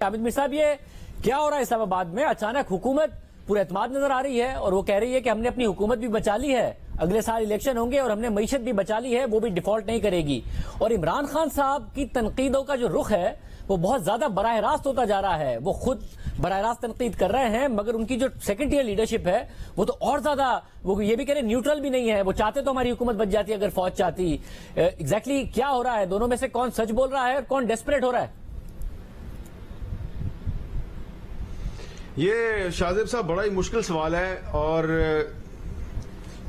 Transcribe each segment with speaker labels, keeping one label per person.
Speaker 1: عابد میر صاحب، یہ کیا ہو رہا ہے اسلام آباد میں؟ اچانک حکومت پورے اعتماد نظر آ رہی ہے اور وہ کہہ رہی ہے کہ ہم نے اپنی حکومت بھی بچا لی ہے، اگلے سال الیکشن ہوں گے اور ہم نے معیشت بھی بچا لی ہے، وہ بھی ڈیفالٹ نہیں کرے گی۔ اور عمران خان صاحب کی تنقیدوں کا جو رخ ہے وہ بہت زیادہ براہ راست ہوتا جا رہا ہے۔ وہ خود براہ راست تنقید کر رہے ہیں، مگر ان کی جو سیکنڈ ٹیئر لیڈرشپ ہے وہ تو اور زیادہ، وہ یہ بھی کہہ رہے نیوٹرل بھی نہیں ہے۔ وہ چاہتے تو ہماری حکومت بچ جاتی اگر فوج چاہتی۔ ایگزیکٹلی کیا ہو رہا ہے؟ دونوں میں سے کون سچ بول رہا ہے اور کون ڈیسپریٹ ہو رہا ہے؟
Speaker 2: یہ شاہزیب صاحب بڑا ہی مشکل سوال ہے، اور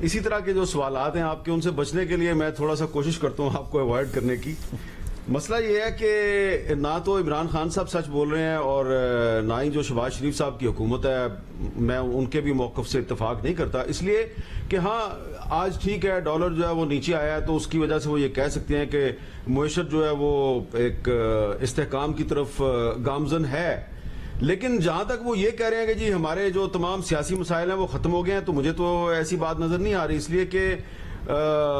Speaker 2: اسی طرح کے جو سوالات ہیں آپ کے، ان سے بچنے کے لیے میں تھوڑا سا کوشش کرتا ہوں آپ کو اوائڈ کرنے کی۔ مسئلہ یہ ہے کہ نہ تو عمران خان صاحب سچ بول رہے ہیں اور نہ ہی جو شہباز شریف صاحب کی حکومت ہے، میں ان کے بھی موقف سے اتفاق نہیں کرتا، اس لیے کہ ہاں آج ٹھیک ہے ڈالر جو ہے وہ نیچے آیا ہے تو اس کی وجہ سے وہ یہ کہہ سکتے ہیں کہ معیشت جو ہے وہ ایک استحکام کی طرف گامزن ہے، لیکن جہاں تک وہ یہ کہہ رہے ہیں کہ جی ہمارے جو تمام سیاسی مسائل ہیں وہ ختم ہو گئے ہیں، تو مجھے تو ایسی بات نظر نہیں آ رہی، اس لیے کہ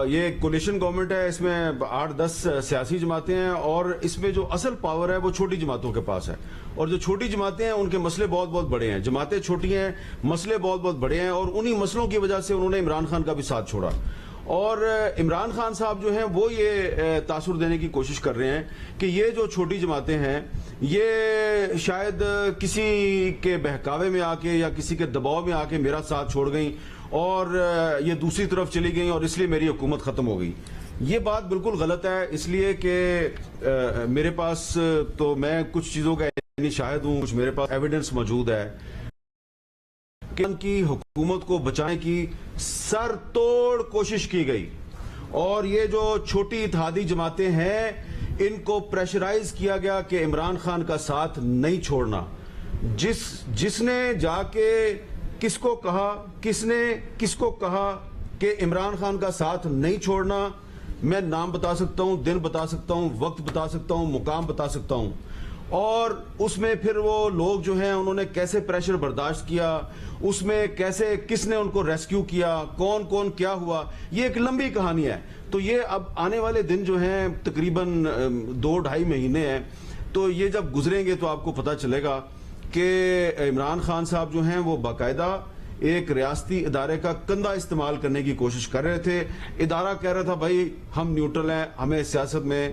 Speaker 2: یہ کولیشن گورنمنٹ ہے، اس میں 8-10 سیاسی جماعتیں ہیں اور اس میں جو اصل پاور ہے وہ چھوٹی جماعتوں کے پاس ہے، اور جو چھوٹی جماعتیں ہیں ان کے مسئلے بہت بہت بڑے ہیں، جماعتیں چھوٹی ہیں، مسئلے بہت بہت بڑے ہیں، اور انہی مسئلوں کی وجہ سے انہوں نے عمران خان کا بھی ساتھ چھوڑا۔ اور عمران خان صاحب جو ہیں وہ یہ تاثر دینے کی کوشش کر رہے ہیں کہ یہ جو چھوٹی جماعتیں ہیں یہ شاید کسی کے بہکاوے میں آ کے یا کسی کے دباؤ میں آ کے میرا ساتھ چھوڑ گئیں اور یہ دوسری طرف چلی گئیں اور اس لیے میری حکومت ختم ہو گئی۔ یہ بات بالکل غلط ہے، اس لیے کہ میرے پاس تو میں کچھ چیزوں کا یعنی شاہد ہوں، کچھ میرے پاس ایویڈنس موجود ہے کہ ان کی حکومت کو بچانے کی سر توڑ کوشش کی گئی، اور یہ جو چھوٹی اتحادی جماعتیں ہیں ان کو پریشرائز کیا گیا کہ عمران خان کا ساتھ نہیں چھوڑنا۔ جس نے جا کے کس کو کہا، کس نے کس کو کہا کہ عمران خان کا ساتھ نہیں چھوڑنا، میں نام بتا سکتا ہوں، دن بتا سکتا ہوں، وقت بتا سکتا ہوں، مقام بتا سکتا ہوں، اور اس میں پھر وہ لوگ جو ہیں انہوں نے کیسے پریشر برداشت کیا، اس میں کیسے کس نے ان کو ریسکیو کیا، کون کون کیا ہوا، یہ ایک لمبی کہانی ہے۔ تو یہ اب آنے والے دن جو ہیں تقریباً 2-2.5 مہینے ہیں، تو یہ جب گزریں گے تو آپ کو پتہ چلے گا کہ عمران خان صاحب جو ہیں وہ باقاعدہ ایک ریاستی ادارے کا کندھا استعمال کرنے کی کوشش کر رہے تھے۔ ادارہ کہہ رہا تھا بھائی ہم نیوٹرل ہیں، ہمیں سیاست میں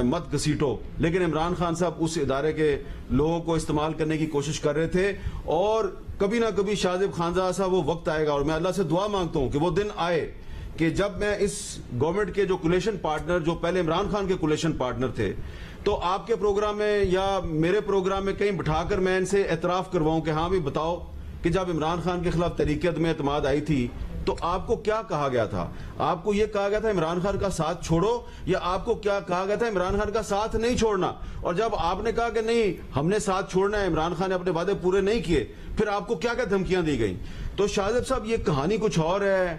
Speaker 2: مت گھسیٹو، لیکن عمران خان صاحب اس ادارے کے لوگوں کو استعمال کرنے کی کوشش کر رہے تھے، اور کبھی نہ کبھی شاہزیب خانزادہ صاحب وہ وقت آئے گا، اور میں اللہ سے دعا مانگتا ہوں کہ وہ دن آئے کہ جب میں اس گورنمنٹ کے جو کولیشن پارٹنر، جو پہلے عمران خان کے کولیشن پارٹنر تھے، تو آپ کے پروگرام میں یا میرے پروگرام میں کہیں بٹھا کر میں ان سے اعتراف کرواؤں کہ ہاں بھی بتاؤ کہ جب عمران خان کے خلاف تحریک عدم اعتماد آئی تھی تو آپ کو کیا کہا گیا تھا؟ آپ کو یہ کہا گیا تھا عمران خان کا ساتھ چھوڑو، یا آپ کو کیا کہا گیا تھا عمران خان کا ساتھ نہیں چھوڑنا؟ اور جب آپ نے کہا کہ نہیں ہم نے ساتھ چھوڑنا ہے، عمران خان نے اپنے وعدے پورے نہیں کیے، پھر آپ کو کیا کیا دھمکیاں دی گئیں؟ تو شاہزیب صاحب یہ کہانی کچھ اور ہے،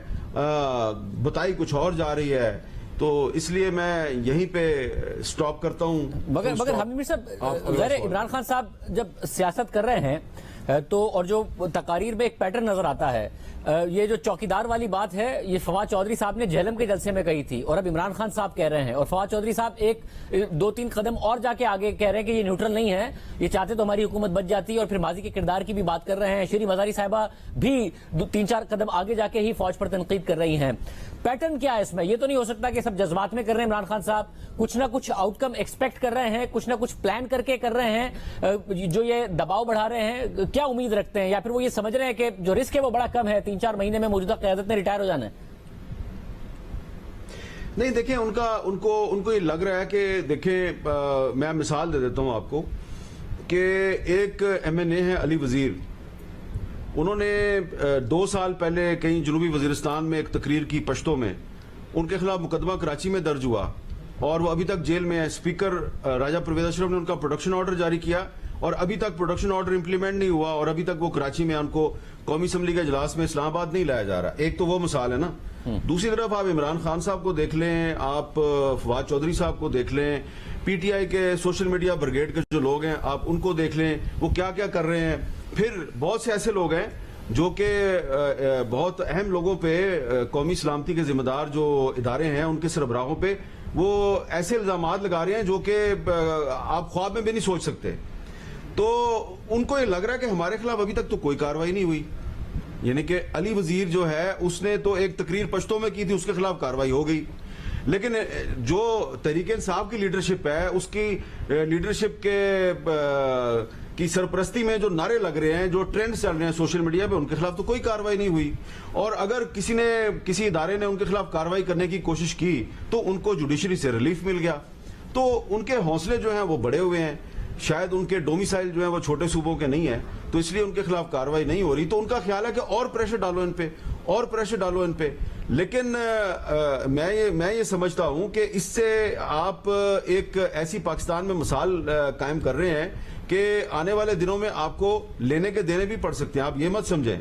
Speaker 2: بتائی کچھ اور جا رہی ہے، تو اس لیے میں یہیں پہ سٹاپ کرتا ہوں۔
Speaker 1: مگر حامد میر صاحب، ظاہر عمران خان صاحب جب سیاست کر رہے ہیں تو اور جو تقاریر میں ایک پیٹرن نظر آتا ہے، یہ جو چوکیدار والی بات ہے یہ فواد چودھری صاحب نے جہلم کے جلسے میں کہی تھی، اور اب عمران خان صاحب کہہ رہے ہیں، اور فواد چودھری صاحب 2-3 قدم اور جا کے آگے کہہ رہے ہیں کہ یہ نیوٹرل نہیں ہے، یہ چاہتے تو ہماری حکومت بچ جاتی، اور پھر ماضی کے کردار کی بھی بات کر رہے ہیں۔ شیریں مزاری صاحبہ بھی 3-4 قدم آگے جا کے ہی فوج پر تنقید کر رہی ہیں۔ پیٹرن کیا ہے اس میں؟ یہ تو نہیں ہو سکتا کہ سب جذبات میں کر رہے ہیں عمران خان صاحب، کچھ نہ کچھ آؤٹ کم ایکسپیکٹ کر رہے ہیں، کچھ نہ کچھ پلان کر کے کر رہے ہیں جو یہ دباؤ بڑھا رہے ہیں؟ کیا امید رکھتے ہیں، یا پھر وہ یہ سمجھ رہے ہیں کہ جو رسک ہے وہ بڑا کم ہے، 3-4 مہینے میں موجودہ قیادت نے ریٹائر ہو جانا ہے؟
Speaker 2: نہیں دیکھیں، ان کو یہ لگ رہا ہے کہ دیکھیں میں مثال دے دیتا ہوں آپ کو کہ ایک ایم این اے ہے علی وزیر، انہوں نے 2 سال پہلے کہیں جنوبی وزیرستان میں ایک تقریر کی پشتوں میں، ان کے خلاف مقدمہ کراچی میں درج ہوا اور وہ ابھی تک جیل میں ہے۔ اسپیکر راجہ پرویز اشرف نے ان کا پروڈکشن آرڈر جاری کیا اور ابھی تک پروڈکشن آرڈر امپلیمنٹ نہیں ہوا، اور ابھی تک وہ کراچی میں ان کو قومی اسمبلی کے اجلاس میں اسلام آباد نہیں لایا جا رہا۔ ایک تو وہ مثال ہے نا۔ دوسری طرف آپ عمران خان صاحب کو دیکھ لیں، آپ فواد چودھری صاحب کو دیکھ لیں، پی ٹی آئی کے سوشل میڈیا بریگیڈ کے جو لوگ ہیں آپ ان کو دیکھ لیں، وہ کیا کیا کر رہے ہیں۔ پھر بہت سے ایسے لوگ ہیں جو کہ بہت اہم لوگوں پہ، قومی سلامتی کے ذمہ دار جو ادارے ہیں ان کے سربراہوں پہ وہ ایسے الزامات لگا رہے ہیں جو کہ آپ خواب میں بھی نہیں سوچ سکتے۔ تو ان کو یہ لگ رہا ہے کہ ہمارے خلاف ابھی تک تو کوئی کاروائی نہیں ہوئی. یعنی کہ علی وزیر جو ہے اس نے تو ایک تقریر پشتوں میں کی تھی, اس کے خلاف کاروائی ہو گئی, لیکن جو تحریک انصاف کی لیڈرشپ ہے اس کی لیڈرشپ کی سرپرستی میں جو نعرے لگ رہے ہیں, جو ٹرینڈ چل رہے ہیں سوشل میڈیا پہ, ان کے خلاف تو کوئی کاروائی نہیں ہوئی. اور اگر کسی ادارے نے ان کے خلاف کاروائی کرنے کی کوشش کی تو ان کو جوڈیشری سے ریلیف مل گیا. تو ان کے حوصلے جو ہیں وہ بڑے ہوئے ہیں, شاید ان کے ڈومیسائل جو ہیں وہ چھوٹے صوبوں کے نہیں ہیں, تو اس لیے ان کے خلاف کاروائی نہیں ہو رہی. تو ان کا خیال ہے کہ اور پریشر ڈالو ان پہ, لیکن میں یہ سمجھتا ہوں کہ اس سے آپ ایک ایسی پاکستان میں مثال قائم کر رہے ہیں کہ آنے والے دنوں میں آپ کو لینے کے دینے بھی پڑ سکتے ہیں. آپ یہ مت سمجھیں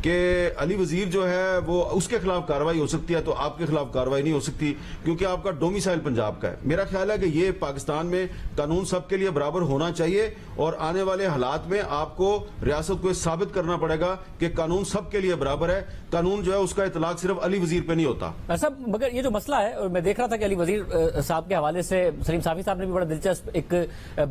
Speaker 2: کہ علی وزیر جو ہے وہ اس کے خلاف کاروائی ہو سکتی ہے تو آپ کے خلاف کاروائی نہیں ہو سکتی, کیونکہ آپ کا ڈومیسائل پنجاب کا ہے. میرا خیال ہے کہ یہ پاکستان میں قانون سب کے لیے برابر ہونا چاہیے, اور آنے والے حالات میں آپ کو ریاست کو ثابت کرنا پڑے گا کہ قانون سب کے لیے برابر ہے. قانون جو ہے اس کا اطلاق صرف علی وزیر پہ نہیں ہوتا.
Speaker 1: صاحب مگر یہ جو مسئلہ ہے, اور میں دیکھ رہا تھا کہ علی وزیر صاحب کے حوالے سے سلیم صافی صاحب نے بھی بڑا دلچسپ ایک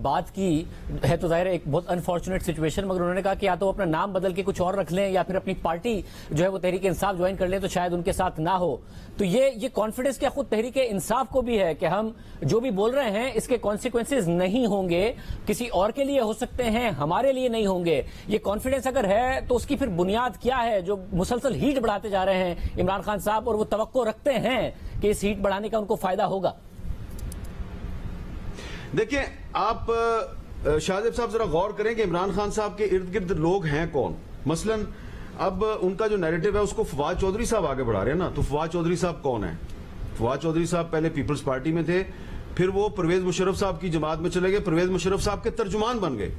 Speaker 1: بات کی ہے, تو ظاہر ہے ایک بہت انفارچونیٹ سچویشن, مگر انہوں نے کہا کہ یا تو اپنا نام بدل کے کچھ اور رکھ لیں یا پھر اپنی پارٹی جو ہے وہ تحریک انصاف جوائن کر لیں تو شاید ان کے ساتھ نہ ہو. تو یہ کانفیڈنس کیا خود تحریک انصاف کو بھی ہے کہ ہم جو بھی بول رہے ہیں اس کے کانسیکوینسز نہیں ہوں گے, کسی اور کے لیے ہو سکتے ہیں, ہمارے لیے نہیں ہوں گے. یہ کانفیڈنس اگر ہے تو اس کی پھر بنیاد کیا ہے جو مسلسل ہیٹ بڑھاتے جا رہے ہیں عمران خان صاحب, اور وہ توقع رکھتے ہیں کہ اس ہیٹ بڑھانے کا ان کو فائدہ ہوگا؟
Speaker 2: دیکھیں آپ شاہزیب صاحب ذرا غور کریں کہ عمران خان صاحب کے ارد گرد لوگ ہیں کون. مثلاً اب ان کا جو نیریٹو ہے اس کو فواد چودھری صاحب آگے بڑھا رہے ہیں نا. تو فواد چودھری صاحب کون ہیں؟ فواد چودھری صاحب پہلے پیپلز پارٹی میں تھے, پھر وہ پرویز مشرف صاحب کی جماعت میں چلے گئے, پرویز مشرف صاحب کے ترجمان بن گئے.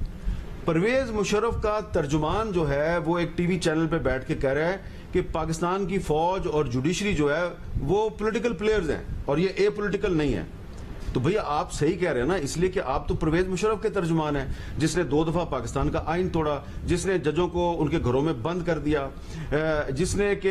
Speaker 2: پرویز مشرف کا ترجمان جو ہے وہ ایک ٹی وی چینل پہ بیٹھ کے کہہ رہا ہے کہ پاکستان کی فوج اور جوڈیشری جو ہے وہ پولیٹیکل پلیئرز ہیں اور یہ اے پولیٹیکل نہیں ہے. تو بھئی آپ صحیح کہہ رہے ہیں نا, اس لیے کہ آپ تو پرویز مشرف کے ترجمان ہیں, جس نے 2 دفعہ پاکستان کا آئین توڑا, جس نے ججوں کو ان کے گھروں میں بند کر دیا, جس نے کہ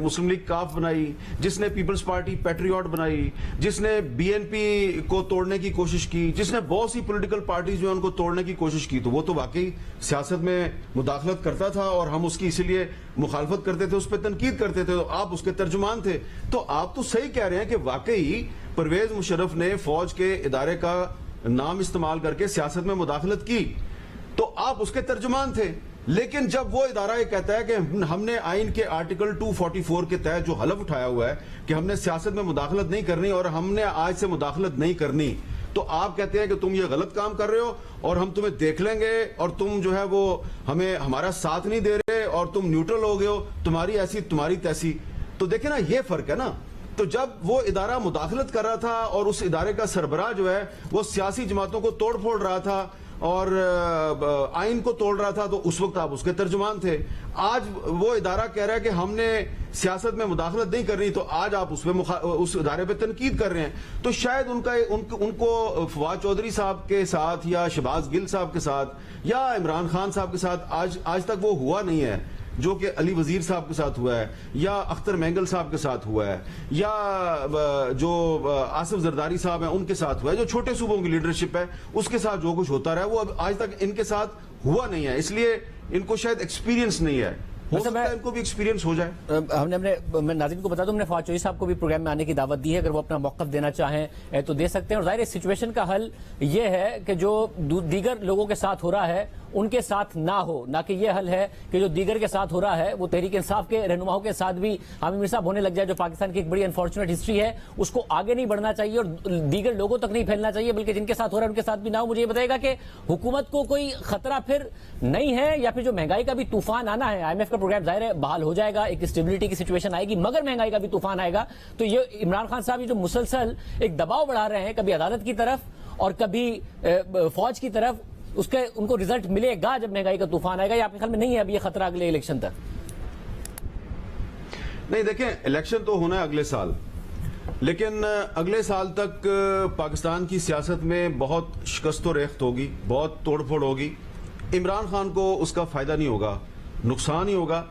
Speaker 2: مسلم لیگ کاف بنائی, جس نے پیپلز پارٹی پیٹریوٹ بنائی, جس نے بی این پی کو توڑنے کی کوشش کی, جس نے بہت سی پولیٹیکل پارٹیز جو ہیں ان کو توڑنے کی کوشش کی. تو وہ تو واقعی سیاست میں مداخلت کرتا تھا اور ہم اس کی اسی لیے مخالفت کرتے تھے, اس پہ تنقید کرتے تھے, تو آپ اس کے ترجمان تھے. تو آپ تو صحیح کہہ رہے ہیں کہ واقعی پرویز مشرف نے فوج کے ادارے کا نام استعمال کر کے سیاست میں مداخلت کی, تو آپ اس کے ترجمان تھے. لیکن جب وہ ادارہ یہ کہتا ہے کہ ہم نے آئین کے آرٹیکل 244 کے تحت جو حلف اٹھایا ہوا ہے کہ ہم نے سیاست میں مداخلت نہیں کرنی اور ہم نے آج سے مداخلت نہیں کرنی, تو آپ کہتے ہیں کہ تم یہ غلط کام کر رہے ہو اور ہم تمہیں دیکھ لیں گے اور تم جو ہے وہ ہمیں ہمارا ساتھ نہیں دے رہے اور تم نیوٹرل ہو گئے ہو, تمہاری ایسی تمہاری تیسی. تو دیکھیں نا, یہ فرق ہے نا. تو جب وہ ادارہ مداخلت کر رہا تھا اور اس ادارے کا سربراہ جو ہے وہ سیاسی جماعتوں کو توڑ پھوڑ رہا تھا اور آئین کو توڑ رہا تھا, تو اس وقت آپ اس کے ترجمان تھے. آج وہ ادارہ کہہ رہا ہے کہ ہم نے سیاست میں مداخلت نہیں کرنی, تو آج آپ اس ادارے پہ تنقید کر رہے ہیں. تو شاید ان کو فواد چودھری صاحب کے ساتھ یا شہباز گل صاحب کے ساتھ یا عمران خان صاحب کے ساتھ آج تک وہ ہوا نہیں ہے جو کہ علی وزیر صاحب کے ساتھ ہوا ہے, یا اختر مینگل صاحب کے ساتھ ہوا ہے, یا جو آصف زرداری صاحب ہیں ان کے ساتھ ہوا ہے, جو چھوٹے صوبوں کی لیڈرشپ ہے اس کے ساتھ جو کچھ ہوتا رہا ہے وہ اب آج تک ان کے ساتھ ہوا نہیں ہے. اس لیے ان کو شاید ایکسپیرینس نہیں ہے, ہو سکتا ہے ان کو بھی ایکسپیرینس ہو جائے.
Speaker 1: میں ناظرین کو بتا دوں, ہم نے فواد چودھری صاحب کو بھی پروگرام میں آنے کی دعوت دی ہے, اگر وہ اپنا موقف دینا چاہیں تو دے سکتے ہیں. اور ظاہر اس سچویشن کا حل یہ ہے کہ جو دیگر لوگوں کے ساتھ ہو رہا ہے ان کے ساتھ نہ ہو, نہ کہ یہ حل ہے کہ جو دیگر کے ساتھ ہو رہا ہے وہ تحریک انصاف کے رہنماؤں کے ساتھ بھی حامد میر صاحب ہونے لگ جائے, جو پاکستان کی ایک بڑی انفارچونیٹ ہسٹری ہے. اس کو آگے نہیں بڑھنا چاہیے اور دیگر لوگوں تک نہیں پھیلنا چاہیے, بلکہ جن کے ساتھ ہو رہا ہے ان کے ساتھ بھی نہ ہو. مجھے یہ بتائے گا کہ حکومت کو کوئی خطرہ پھر نہیں ہے, یا پھر جو مہنگائی کا بھی طوفان آنا ہے, IMF کا پروگرام ظاہر ہے بحال ہو جائے گا, ایک اسٹیبلٹی کی سچویشن آئے گی, مگر مہنگائی کا بھی طوفان آئے گا. تو یہ عمران خان صاحب یہ جو مسلسل ایک دباؤ بڑھا رہے ہیں, کبھی عدالت کی طرف اور کبھی فوج کی طرف, اس کے ان کو رزلٹ ملے گا جب مہنگائی کا طوفان آئے گا, یا آپ کے خیال میں نہیں ہے اب یہ خطرہ اگلے الیکشن تک؟
Speaker 2: نہیں, دیکھیں الیکشن تو ہونا ہے اگلے سال, لیکن اگلے سال تک پاکستان کی سیاست میں بہت شکست و ریخت ہوگی, بہت توڑ پھوڑ ہوگی. عمران خان کو اس کا فائدہ نہیں ہوگا, نقصان ہی ہوگا.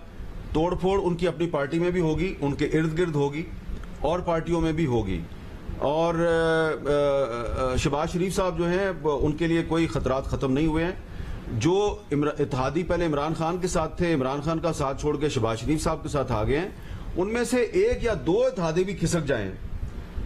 Speaker 2: توڑ پھوڑ ان کی اپنی پارٹی میں بھی ہوگی, ان کے ارد گرد ہوگی, اور پارٹیوں میں بھی ہوگی. اور شہباز شریف صاحب جو ہیں ان کے لیے کوئی خطرات ختم نہیں ہوئے ہیں. جو اتحادی پہلے عمران خان کے ساتھ تھے، عمران خان کا ساتھ چھوڑ کے شہباز شریف صاحب کے ساتھ آ گئے ہیں، ان میں سے ایک یا دو اتحادی بھی کھسک جائیں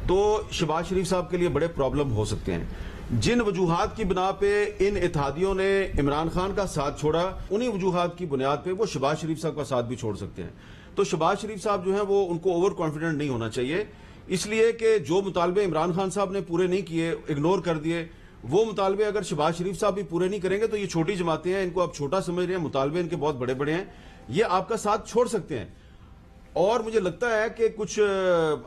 Speaker 2: تو شہباز شریف صاحب کے لیے بڑے پرابلم ہو سکتے ہیں. جن وجوہات کی بنا پہ ان اتحادیوں نے عمران خان کا ساتھ چھوڑا، انہی وجوہات کی بنیاد پہ وہ شہباز شریف صاحب کا ساتھ بھی چھوڑ سکتے ہیں. تو شہباز شریف صاحب جو ہیں وہ ان کو اوور کانفیڈنٹ نہیں ہونا چاہیے، اس لیے کہ جو مطالبے عمران خان صاحب نے پورے نہیں کیے، اگنور کر دیے، وہ مطالبے اگر شہباز شریف صاحب بھی پورے نہیں کریں گے تو یہ چھوٹی جماعتیں ہیں، ان کو آپ چھوٹا سمجھ رہے ہیں، مطالبے ان کے بہت بڑے بڑے ہیں، یہ آپ کا ساتھ چھوڑ سکتے ہیں. اور مجھے لگتا ہے کہ کچھ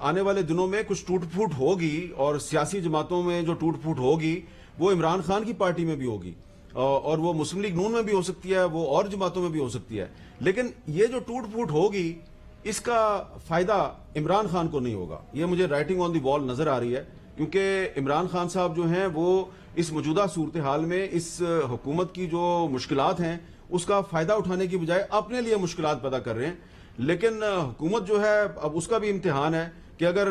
Speaker 2: آنے والے دنوں میں کچھ ٹوٹ پھوٹ ہوگی، اور سیاسی جماعتوں میں جو ٹوٹ پھوٹ ہوگی وہ عمران خان کی پارٹی میں بھی ہوگی، اور وہ مسلم لیگ نون میں بھی ہو سکتی ہے، وہ اور جماعتوں میں بھی ہو سکتی ہے. لیکن یہ جو ٹوٹ پھوٹ ہوگی اس کا فائدہ عمران خان کو نہیں ہوگا. یہ مجھے رائٹنگ آن دی وال نظر آ رہی ہے، کیونکہ عمران خان صاحب جو ہیں وہ اس موجودہ صورتحال میں اس حکومت کی جو مشکلات ہیں اس کا فائدہ اٹھانے کی بجائے اپنے لیے مشکلات پیدا کر رہے ہیں. لیکن حکومت جو ہے اب اس کا بھی امتحان ہے کہ اگر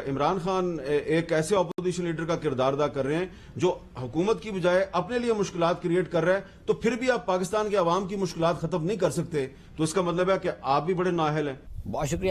Speaker 2: عمران خان ایک ایسے اپوزیشن لیڈر کا کردار ادا کر رہے ہیں جو حکومت کی بجائے اپنے لیے مشکلات کریٹ کر رہا ہے، تو پھر بھی آپ پاکستان کے عوام کی مشکلات ختم نہیں کر سکتے، تو اس کا مطلب ہے کہ آپ بھی بڑے نااہل ہیں.
Speaker 1: بہت شکریہ.